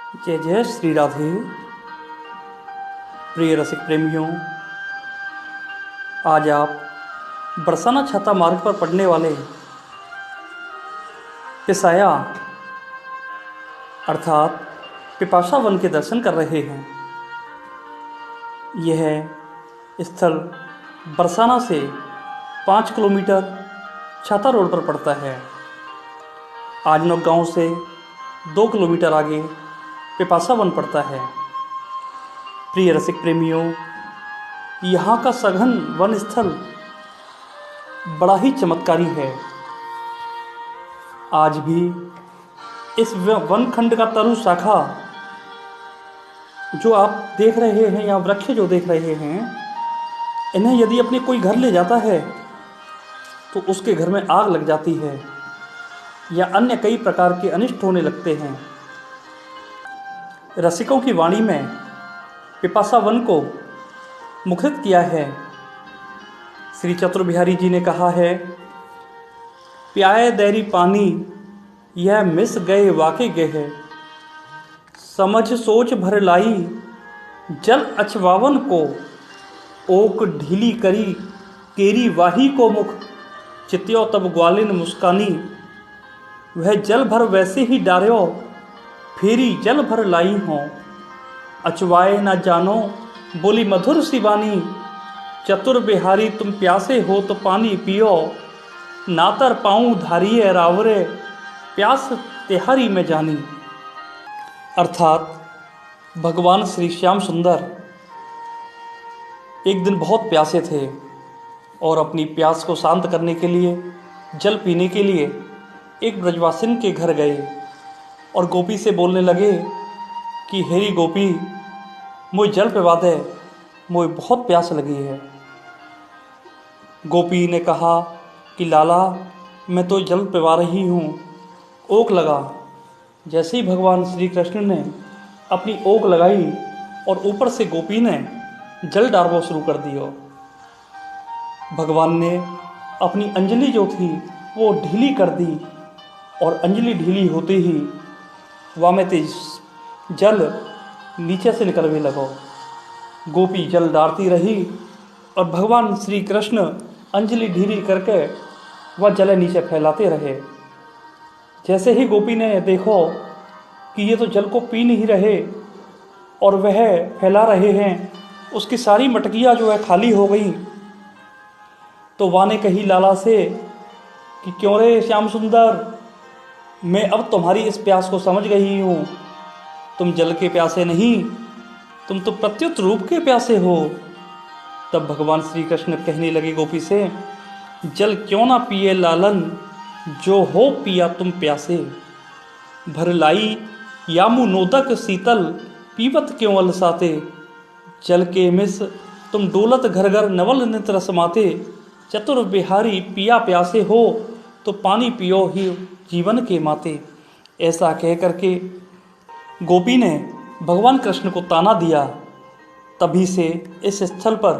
जय जय श्री राधे। प्रिय रसिक प्रेमियों, आज आप बरसाना छाता मार्ग पर पड़ने वाले पिसाया अर्थात पिपासा वन के दर्शन कर रहे हैं। यह स्थल बरसाना से 5 किलोमीटर छाता रोड पर पड़ता है। आजनोक गांव से 2 किलोमीटर आगे पिपासा वन पड़ता है। प्रिय रसिक प्रेमियों, यहाँ का सघन वन स्थल बड़ा ही चमत्कारी है। आज भी इस वन खंड का तरु शाखा जो आप देख रहे हैं या वृक्ष जो देख रहे हैं, इन्हें यदि अपने कोई घर ले जाता है तो उसके घर में आग लग जाती है या अन्य कई प्रकार के अनिष्ट होने लगते हैं। रसिकों की वाणी में पिपासा वन को मुखरित किया है। श्री चतुर बिहारी जी ने कहा है, प्याए दैरी पानी यह मिस गए वाके गए, समझ सोच भर लाई जल अछवावन को, ओक ढीली करी केरी वाही को मुख, चित्यो तब ग्वालिन मुस्कानी, वह जल भर वैसे ही डार्यो फेरी जल भर लाई हों, अचवाए ना जानो बोली मधुर सी बानी, चतुर बिहारी तुम प्यासे हो तो पानी पियो, नातर पाऊँ धारिये रावरे प्यास तिहारी में जानी। अर्थात भगवान श्री श्याम सुंदर एक दिन बहुत प्यासे थे और अपनी प्यास को शांत करने के लिए जल पीने के लिए एक ब्रजवासिन के घर गए और गोपी से बोलने लगे कि हेरी गोपी, मुझे जल पिला दे, मुझे बहुत प्यास लगी है। गोपी ने कहा कि लाला, मैं तो जल पिला रही हूँ, ओक लगा। जैसे ही भगवान श्री कृष्ण ने अपनी ओक लगाई और ऊपर से गोपी ने जल डालना शुरू कर दिया। भगवान ने अपनी अंजलि जो थी वो ढीली कर दी और अंजलि ढीली होते ही वहाँ में तेज जल नीचे से निकलने लगा। गोपी जल डालती रही और भगवान श्री कृष्ण अंजलि ढीली करके वह जल नीचे फैलाते रहे। जैसे ही गोपी ने देखो कि ये तो जल को पी नहीं रहे और वह फैला रहे हैं, उसकी सारी मटकियाँ जो है खाली हो गई, तो वह ने कही लाला से कि क्यों रे श्याम सुंदर, मैं अब तुम्हारी इस प्यास को समझ गई हूँ। तुम जल के प्यासे नहीं, तुम तो प्रत्युत रूप के प्यासे हो। तब भगवान श्री कृष्ण कहने लगे गोपी से, जल क्यों ना पिए लालन, जो हो पिया तुम प्यासे, भर लाई यामु नोदक शीतल, पीवत क्यों अलसाते, जल के मिस तुम डोलत घर घर नवल नित रसमाते, चतुर बिहारी पिया प्यासे हो, तो पानी पियो ही जीवन के माते। ऐसा कह करके गोपी ने भगवान कृष्ण को ताना दिया। तभी से इस स्थल पर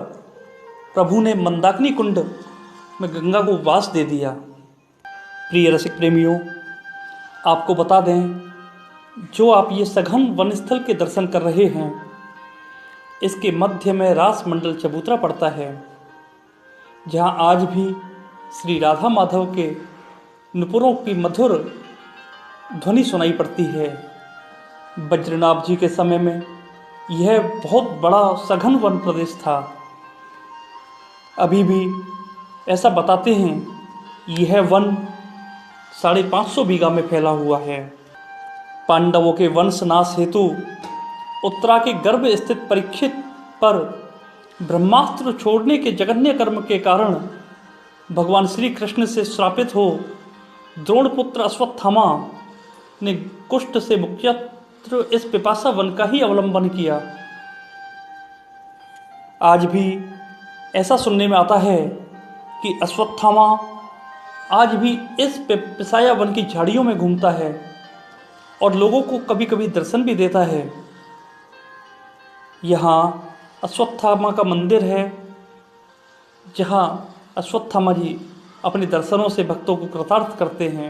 प्रभु ने मंदाकिनी कुंड में गंगा को वास दे दिया। प्रिय रसिक प्रेमियों, आपको बता दें, जो आप ये सघन वन स्थल के दर्शन कर रहे हैं, इसके मध्य में रास मंडल चबूतरा पड़ता है, जहाँ आज भी श्री राधा माधव के नुपुरों की मधुर ध्वनि सुनाई पड़ती है। वज्रनाभ जी के समय में यह बहुत बड़ा सघन वन प्रदेश था। अभी भी ऐसा बताते हैं, यह वन 550 बीघा में फैला हुआ है। पांडवों के वंशनाश हेतु उत्तरा के गर्भ स्थित परीक्षित पर ब्रह्मास्त्र छोड़ने के जघन्य कर्म के कारण भगवान श्री कृष्ण से श्रापित हो द्रोणपुत्र अश्वत्थामा ने कुष्ठ से मुक्तियत्र इस पिपासा वन का ही अवलंबन किया। आज भी ऐसा सुनने में आता है कि अश्वत्थामा आज भी इस पिसाया वन की झाड़ियों में घूमता है और लोगों को कभी कभी दर्शन भी देता है। यहाँ अश्वत्थामा का मंदिर है, जहाँ अश्वत्थामा जी अपने दर्शनों से भक्तों को कृतार्थ करते हैं।